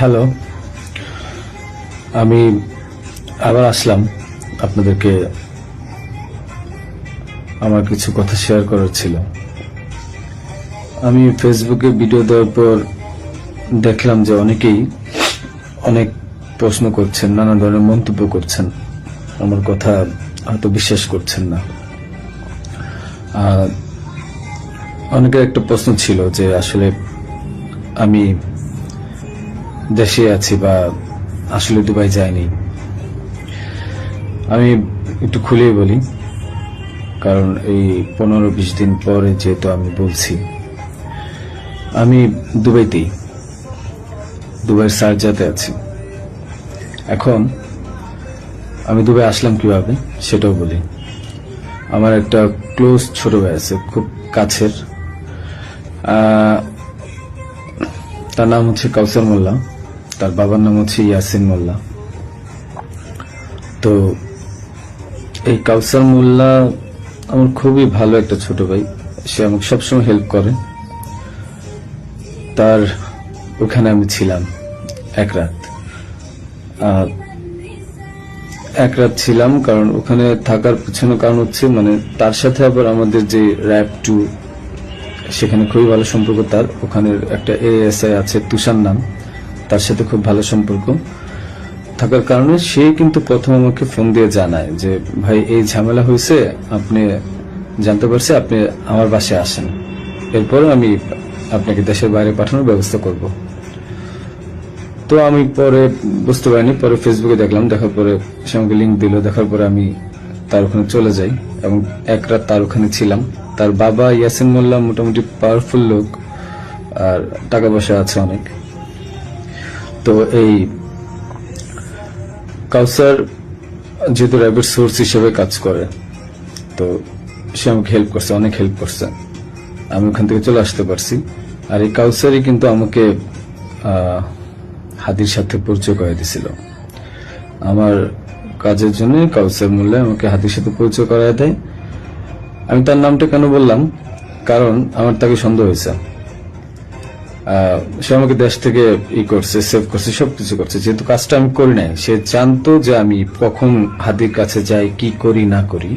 Hello, আমি আবার আসলাম আপনাদেরকে আমার কিছু কথা শেয়ার করার ছিল। আমি ফেসবুকে ভিডিও দেওয়ার পর দেখলাম যে অনেকেই অনেক প্রশ্ন করছেন, নানা ধরনের মন্তব্য করছেন, আমার কথা হয়তো বিশ্বাস করছেন না। অনেকের একটা প্রশ্ন ছিল যে আসলে আমি দেশে আছি বা আসলে দুবাই যাইনি। আমি একটু খুলেই বলি, কারণ এই 15-20 দিন পরে যেহেতু আমি বলছি, আমি দুবাইয়ের শারজাতে আছি। এখন আমি দুবাই আসলাম কিভাবে সেটাও বলি। আমার একটা ক্লোজ ছোট ভাই আছে, খুব কাছের। তার নাম হচ্ছে কাউসার মোল্লা, তার বাবার নাম হচ্ছে ইয়াসিন মোল্লা। তো এই কাউসার মোল্লা আমার খুবই ভালো একটা ছোট ভাই, সে আমাকে সবসময় হেল্প করে। তার ওখানে আমি ছিলাম এক রাত ছিলাম, কারণ ওখানে থাকার পিছনে কারণ হচ্ছে মানে তার সাথে আবার আমাদের যে র‍্যাব 2 সেখানে খুবই ভালো সম্পর্ক। তার ওখানের একটা এএসআই আছে তুষার নাম, তার সাথে খুব ভালো সম্পর্ক থাকার কারণে সে কিন্তু প্রথম আমাকে ফোন দিয়ে জানায় যে ভাই এই ঝামেলা হয়েছে, আপনি জানতে পারছি, আপনি আমার বাসায় আসেন, এরপর আমি আপনাকে দেশের বাইরে পাঠানোর ব্যবস্থা করব। তো আমি পরে বুঝতে পারিনি, পরে ফেসবুকে দেখলাম, দেখার পরে সে আমাকে লিঙ্ক দিল, দেখার পরে আমি তার ওখানে চলে যাই এবং এক রাত তার ওখানে ছিলাম। তার বাবা ইয়াসিন মোল্লা মোটামুটি পাওয়ারফুল লোক আর টাকা পয়সা আছে অনেক। তো এই কাউসার যেহেতু র্যাবের সোর্স হিসেবে কাজ করে, তো সে আমাকে হেল্প করছে, অনেক হেল্প করছে, আমি ওখান থেকে চলে আসতে পারছি। আর এই কাউসারই কিন্তু আমাকে হাদির সাথে পরিচয় করে দিছিল। আমার কাজের জন্য কাউসার মোল্লা আমাকে হাদির সাথে পরিচয় করায় দেয়। আমি তার নামটা কেন বললাম, কারণ আমার তাকে সন্দেহ হয়েছে। সে আমাকে দেশ থেকে করছে, সেভ করছে, সবকিছু করছে। যেহেতু কাজটা আমি করি নাই, সে জানতো যে আমি কখন হাদির কাছে যাই, কি করি না করি,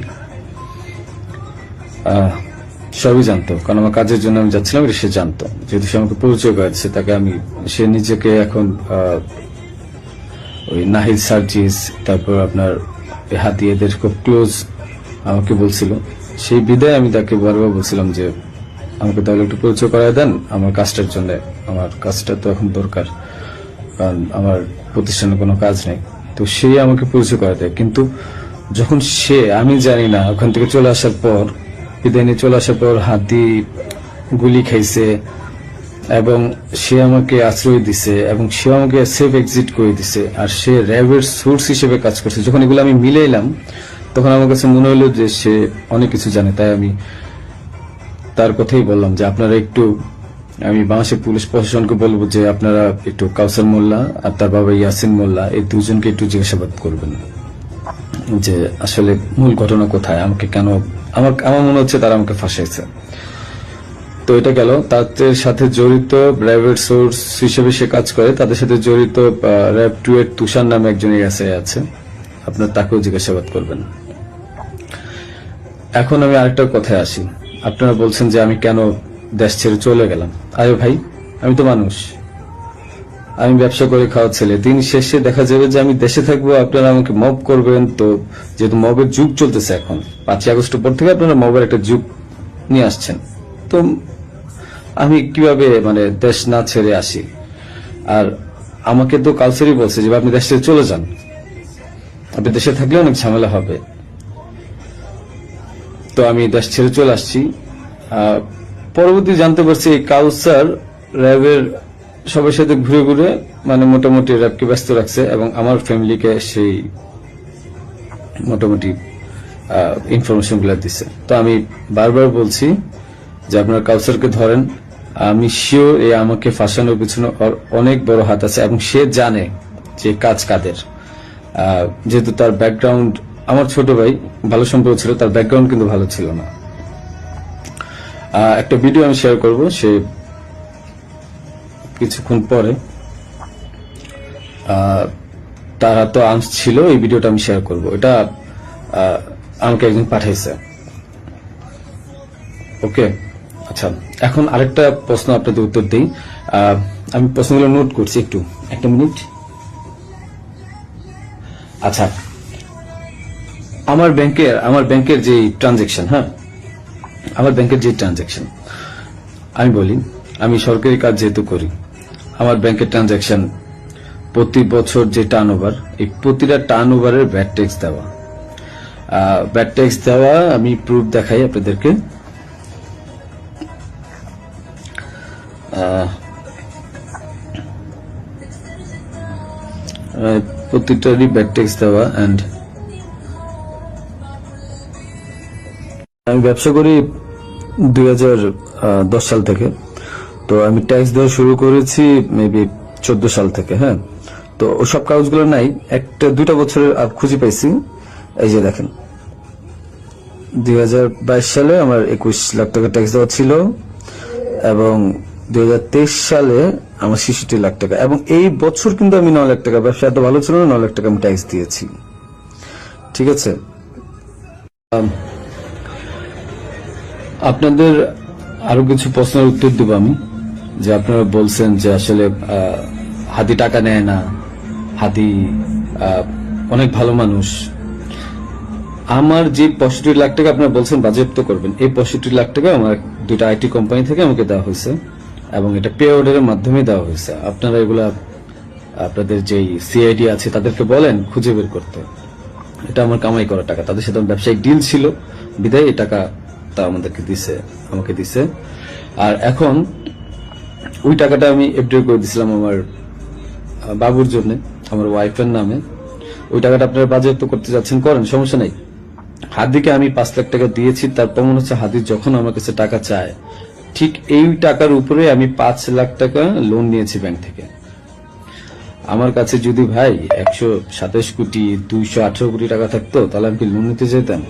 সবই জানতো, কারণ আমার কাজের জন্য আমি যাচ্ছিলাম, সে জানতো। যেহেতু সে আমাকে পরিচয় করেছে, তাকে আমি, সে নিজেকে এখন ওই নাহিদ সার্জিস, তারপর আপনার হাদি, এদের খুব ক্লোজ আমাকে বলছিল। সেই বিদায় আমি তাকে বারবার বলছিলাম যে আমাকে তাহলে একটু পরিচয় করায় দেন আমার কাজটার জন্য, আমার কাজটা তো এখন দরকার, কারণ আমার প্রতিষ্ঠানে কোনো কাজ নেই। তো সে আমাকে পরিচয় করায় দেয়। কিন্তু যখন সে, আমি জানি না, ওখান থেকে চলে আসার পর, বিদায় নিয়ে চলে আসার পর হাদি গুলি খাইছে এবং সে আমাকে আশ্রয় দিছে এবং সে আমাকে সেফ এক্সিট করে দিছে। আর সে র্যাবের সোর্স হিসেবে কাজ করছে। যখন এগুলো আমি মিলাইলাম, তখন আমার কাছে মনে হলো যে সে অনেক কিছু জানে। তাই আমি তার কথাই বললাম যে আপনারা একটু, আমি বাংলাদেশের পুলিশ প্রশাসনকে বলবো যে আপনারা একটু কাউসার মোল্লা আর তার বাবা ইয়াসিন মোল্লা, এই দুজনকে একটু জিজ্ঞাসাবাদ করবেন যে আসলে মূল ঘটনা কোথায়, আমাকে কেন, আমার মনে হচ্ছে তারা আমাকে ফাঁসাইছে। তো এটা গেল। তাদের সাথে জড়িত র্যাবের সোর্স হিসেবে সে কাজ করে, তাদের সাথে জড়িত র‍্যাব 2 এর তুষার নামে একজন এসআই আছে, আপনার তাকেও জিজ্ঞাসাবাদ করবেন। এখন আমি আরেকটা কথায় আসি। আপনারা বলছেন যে আমি কেন দেশ ছেড়ে চলে গেলাম। আরে ভাই, আমি তো মানুষ, আমি ব্যবসা করে খাওয়া ছেলে। দিন শেষে দেখা যাবে যে আমি দেশে থাকবো, আপনারা আমাকে মব করবেন। তো যেহেতু মবের যুগ চলতেছে এখন, 5ই আগস্টের পর থেকে আপনারা মবের একটা যুগ নিয়ে আসছেন, তো আমি কিভাবে মানে দেশ না ছেড়ে আসি? আর আমাকে তো কালচারই বলছে যে আপনি দেশ ছেড়ে চলে যান, আপনি দেশে থাকলে অনেক ঝামেলা হবে। তো আমি দেশ ছেড়ে চলে আসছি। পরবর্তী জানতে পারছি এই কাউসার র্যাবের সবার সাথে ঘুরে ঘুরে মানে মোটামুটি র্যাবকে ব্যস্ত রাখছে এবং আমার ফ্যামিলিকে সেই মোটামুটি ইনফরমেশন গুলা দিচ্ছে। তো আমি বারবার বলছি যে আপনার কাউসারকে ধরেন, আমি শিওর এই আমাকে ফাঁসানোর পিছনে অনেক বড় হাত আছে এবং সে জানে যে কাজ কাদের। যেহেতু তার ব্যাকগ্রাউন্ড, আমার ছোট ভাই ভালো সম্পর্ক ছিল, তার ব্যাকগ্রাউন্ড কিন্তু ভালো ছিল না। একটা ভিডিও আমি শেয়ার করব, সে কিছুক্ষণ পরে আহ, তারা তো আর্মস ছিল, এই ভিডিওটা আমি শেয়ার করব। এটা আমাকে একজন পাঠাইছে। ওকে, আচ্ছা, এখন আরেকটা প্রশ্ন আপনাদের উত্তর দিই। আমি প্রশ্নগুলো নোট করছি, একটু একটা মিনিট। আচ্ছা, আমার ব্যাংকের যে ট্রানজেকশন, হ্যাঁ, আমার ব্যাংকের যে ট্রানজেকশন, আমি বলি, আমি সরকারি কাজ যেহেতু করি, আমার ব্যাংকের ট্রানজেকশন প্রতি বছর যে টার্ন ওভার, এই প্রতিটা টার্ন ওভারের ভ্যাট ট্যাক্স দেওয়া, আমি প্রুফ দেখাই আপনাদেরকে। প্রতিটারই ভ্যাট ট্যাক্স দেওয়া। এন্ড আমি ব্যবসা করি 2010 সাল থেকে, তো আমি ট্যাক্স দেওয়া শুরু করেছি মেবি 14 সাল থেকে। হ্যাঁ, তো ওসব কাগজগুলো নাই, একটা দুইটা বছরের খুঁজে পাইছি। এই যে দেখেন, 2022 সালে আমার 21 লাখ টাকা ট্যাক্স দেওয়া ছিল, এবং 2023 সালে আমার 66 লাখ টাকা, এবং এই বছর কিন্তু আমি 9 লাখ টাকা, ব্যবসা এত ভালো ছিল না, 9 লাখ টাকা আমি ট্যাক্স দিয়েছি। ঠিক আছে, আপনাদের আরো কিছু প্রশ্নের উত্তর দেব আমি। যে আপনারা বলছেন যে আসলে হাদি টাকা নেয় না, হাদি অনেক ভালো মানুষ। আমার যে 65 লাখ টাকা আপনারা বলছেন বাজেয়াপ্ত করবেন, এই 65 লাখ টাকা আমার দুটো আইটি কোম্পানি থেকে আমাকে দেওয়া হয়েছে, এবং এটা পে অর্ডারের মাধ্যমে দেওয়া হয়েছে। আপনারা এগুলা আপনাদের যেই সিআইডি আছে তাদেরকে বলেন খুঁজে বের করতে। এটা আমার কামাই করা টাকা, তাদের সাথে ব্যবসায়িক ডিল ছিল, বিদায় এই টাকা তা আমাকে দিছে। আর এখন ওই টাকাটা আমি এফডি করে দিছিলাম আমার বাবুর জন্য, আমার ওয়াইফের নামে। ওই টাকাটা আপনারা বাজেয়াপ্ত করতে যাচ্ছেন, করেন, সমস্যা নাই। হাদিকে আমি 5 লাখ টাকা দিয়েছি, তার প্রমাণ হচ্ছে হাদি যখন আমার কাছে টাকা চায়, ঠিক এই টাকার উপরে আমি 5 লাখ টাকা লোন নিয়েছি ব্যাংক থেকে। আমার কাছে যদি ভাই 127 কোটি 218 কোটি টাকা থাকতো, তাহলে আমি কি লোন নিতে যেতাম?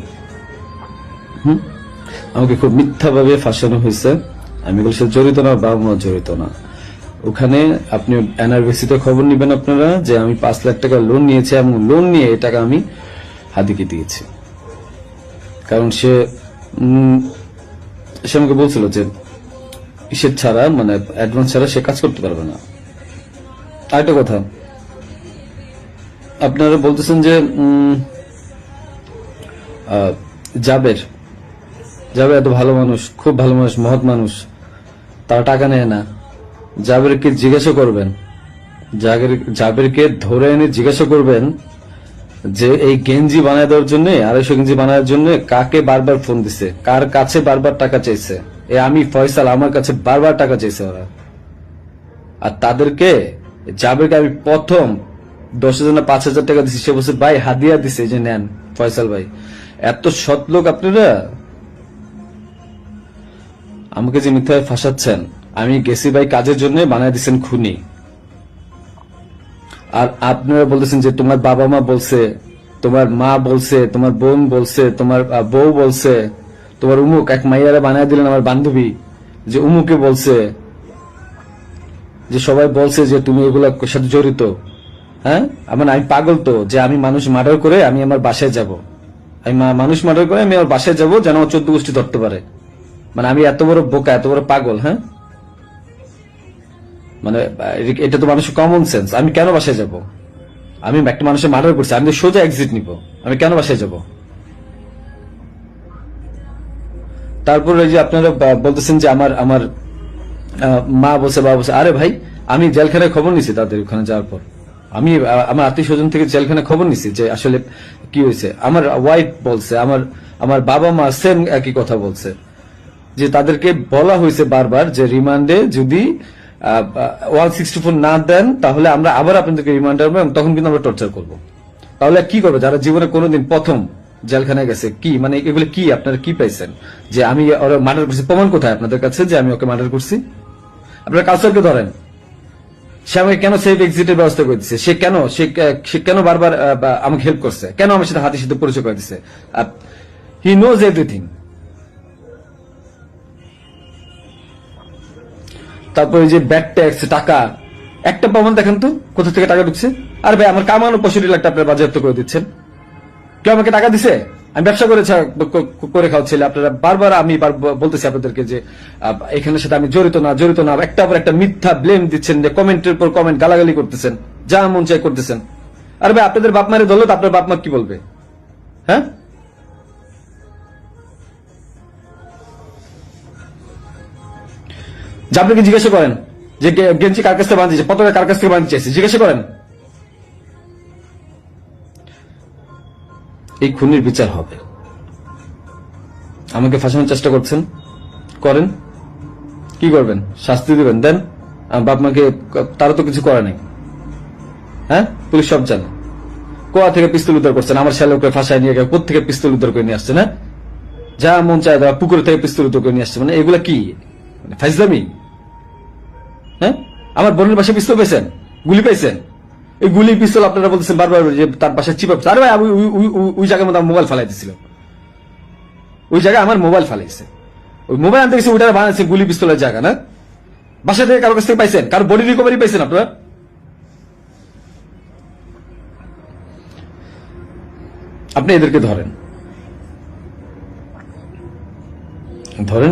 আমাকে খুব মিথ্যাভাবে ফাঁসানো হয়েছে। আমি এগুলোর সাথে জড়িত না, বাবা মা জড়িত না। ওখানে আপনি এনআরবিসিতে খবর নিবেন আপনারা, যে আমি 5 লাখ টাকা লোন নিয়েছি, এবং লোন নিয়ে এই টাকা আমি হাদিকে দিয়েছি। কারণ সে আমাকে বলছিল যে ইসের ছাড়া, মানে অ্যাডভান্স ছাড়া সে কাজ করতে পারবে না। আরেকটা কথা, আপনারা বলতেছেন যে জাবের এত ভালো মানুষ, খুব ভালো মানুষ, মহৎ মানুষ, তারা টাকা নেয় না। জাবেরকে জিজ্ঞাসা করবেন, জাবেরকে ধরে এনে জিজ্ঞাসা করবেন যে এই গেঞ্জি বানায় দেওয়ার জন্য, 250 গেঞ্জি বানানোর জন্য কাকে বারবার ফোন দিছে, কার কাছে বারবার টাকা চাইছে। আমি ফয়সাল, আমার কাছে বারবার টাকা চাইছে ওরা। আর তাদেরকে, জাবেরকে আমি প্রথম 10,000 না 5,000 টাকা দিছি, সে বলছে ভাই হাদিয়া দিছে, যে নেন ফয়সাল ভাই। এত সৎ লোক আপনারা। আমাকে যে মিথ্যায় ফাঁসাচ্ছেন, আমি গেছি ভাই কাজের জন্য, বানায় দিচ্ছেন খুনি। আর আপনারা বলতেছেন যে তোমার বাবা মা বলছে, তোমার মা বলছে, তোমার বোন বলছে, তোমার বউ বলছে, তোমার উমুক এক মাইয়ারা বানায় দিলেন আমার বান্ধবী, যে উমুকে বলছে, যে সবাই বলছে যে তুমি এগুলোর সাথে জড়িত। হ্যাঁ, আমি পাগল তো, যে আমি মানুষ মার্ডার করে আমি আমার বাসায় যাব, আমি মানুষ মার্ডার করে আমি আমার বাসায় যাব, যেন 14 গোষ্ঠী ধরতে পারে। মানে আমি এত বড় বোকা, এত বড় পাগল? হ্যাঁ, মানে এটা তো মানুষের কমন সেন্স। আমি কেন বাসায় যাব? আমি একটা মানুষের মার্ডার করছি, আমি তো সোজা এক্সিট নিব, আমি কেন বাসায় যাব? তারপর এই যে আপনারা বলতেছেন যে আমার মা বলছে, বাবা বলছে। আরে ভাই, আমি জেলখানায় খবর নিছি তাদের ওখানে যাওয়ার পর। আমি আমার আত্মীয় স্বজন থেকে জেলখানায় খবর নিছি যে আসলে কি হয়েছে। আমার ওয়াইফ বলছে, আমার বাবা মা সেম একই কথা বলছে, যে তাদেরকে বলা হয়েছে বারবার যে রিমান্ডে যদি 164 না দেন, তাহলে আমরা আবার আপনাদেরকে রিমান্ড আনবো, এবং তখন কিন্তু আমরা টর্চার করব। তাহলে কি করবে যারা জীবনে কোনোদিন প্রথম জেলখানায় গেছে? কি মানে এগুলো কি আপনারা কি পাইছেন? যে আমি ওরা মার্ডার করছি, প্রমাণ কোথায় আপনাদের কাছে যে আমি ওকে মার্ডার করছি? আপনারা কাউসারকে ধরেন, সে আমাকে কেন সেফ এক্সিটের ব্যবস্থা করে দিচ্ছে? সে কেন বারবার আমাকে হেল্প করছে? কেন আমার সাথে হাতের সাথে পরিচয় করে দিচ্ছে? He knows everything. তারপরে যে ব্যাড ট্যাক্স টাকা, একটা প্রমাণ দেখেন তো কোথা থেকে টাকা ঢুকছে। আর ভাই আমার কামানো 65 লাখ টাকা আপনারা বাজেয়াপ্ত করে দিচ্ছেন। কেউ আমাকে টাকা দিছে? আমি ব্যবসা করে খাওয়াচ্ছি। আপনারা বারবার আমি বলতেছি আপনাদেরকে যে এখানের সাথে আমি জড়িত না, একটা পর একটা মিথ্যা ব্লেম দিচ্ছেন, যে কমেন্টের পর কমেন্ট গালাগালি করতেছেন, যা মন চাই করতেছেন। আর ভাই আপনাদের বাপ মারে ধরলো তো আপনার বাপ মা কি বলবে? হ্যাঁ, যে আপনাকে জিজ্ঞাসা করেন যে গেঞ্জি কার কাছ থেকে বাঁধিয়েছে, পতাকা কার কাছ থেকে বাঁধিয়েছে, জিজ্ঞাসা করেন। এই খুনির বিচার হবে। আমাকে ফাঁসানোর চেষ্টা করছেন, করেন, কি করবেন? শাস্তি দিবেন, দেন। বাপ মাকে তারা তো কিছু করে নাই। হ্যাঁ, পুলিশ সব জানে। কোয়া থেকে পিস্তল উদ্ধার করছেন, আমার শ্যালককে ফাঁসায় নিয়ে গেছে, কোথা থেকে পিস্তল উদ্ধার করে নিয়ে আসছেন? হ্যাঁ, যা মন চায় তারা পুকুর থেকে পিস্তল উদ্ধার করে নিয়ে আসছে। মানে এগুলা কি ফাইজলামি? হ্যাঁ, আমার বোনের বাসায় পিস্তল পেয়েছেন, গুলি পেয়েছেন। এই গুলি পিস্তল আপনারা বলতেছেন বারবার যে তার বাসায় চিপ। আরে ভাই ওই জায়গার মধ্যে মোবাইল ফালাই দিছিল, ওই জায়গায় আমার মোবাইল ফালাইছে। ওই মোবাইল আনতে গেছে, ওইটা বানাইছে গুলি পিস্তলের জায়গা না। বাসা থেকে কারো কাছ থেকে পাইছেন? কারো বডি রিকভারি পাইছেন আপনারা? আপনি এদেরকে ধরেন,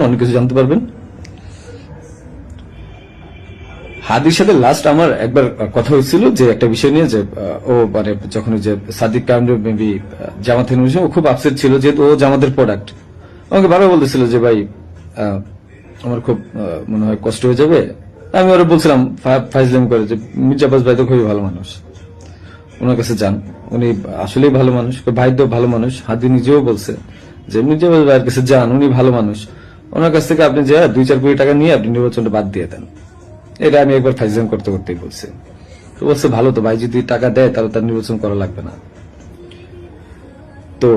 অনেক কিছু জানতে পারবেন। হাদির সাথে লাস্ট আমার একবার কথা হয়েছিল যে একটা বিষয় নিয়ে, যে ও মানে যখন যে সাদিক কামরুল মেবি জামাতে ও খুব আপসেট ছিল, যেহেতু ও জামাতের প্রোডাক্ট। আমাকে বারবার বলতেছিল যে ভাই আমার খুব মনে হয় কষ্ট হয়ে যাবে। আমি ওরা বলছিলাম ফাইজলাম করে যে মির্জা আব্বাস ভাই তো খুবই ভালো মানুষ, ওনার কাছে যান, উনি আসলেই ভালো মানুষ, ভাই তো ভালো মানুষ। হাদি নিজেও বলছে যে মির্জা আব্বাস ভাইয়ের কাছে যান, উনি ভালো মানুষ, ওনার কাছ থেকে আপনি যে 2-4 কোটি টাকা নিয়ে আপনি নির্বাচনটা বাদ দিয়ে দেন। এটা আমি একবার ফাইজলাম করতেই বলছি। তো বলছে ভালো তো, ভাই যদি টাকা দেয় তাহলে তার নির্বাচন করা লাগবে না। তো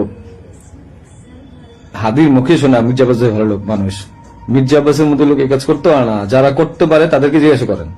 হাদির মুখে শোনা মির্জা আব্বাস ভালো লোক মানুষ, মির্জা আব্বাসের মতো লোক এই কাজ করতে পারে না। যারা করতে পারে তাদেরকে জিজ্ঞাসা করেন।